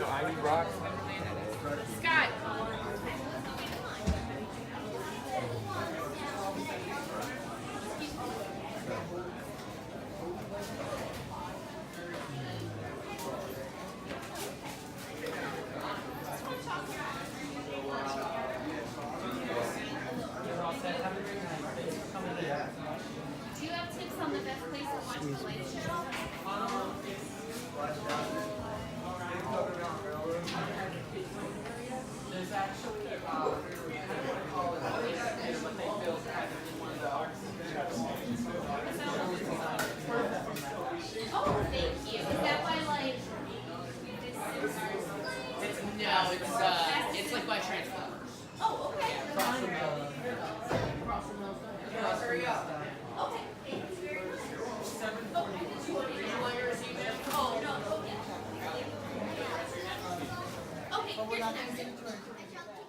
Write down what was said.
Ivy Rock. Scott. Do you have tips on the best place to watch the light show? There's actually what they call it, what they feel is kind of one of the artists. Oh, thank you. Is that why, like, It's like by Transformers. oh, okay. Hurry up. Okay, thank you very much. Oh, No, okay. Okay, here's the next one.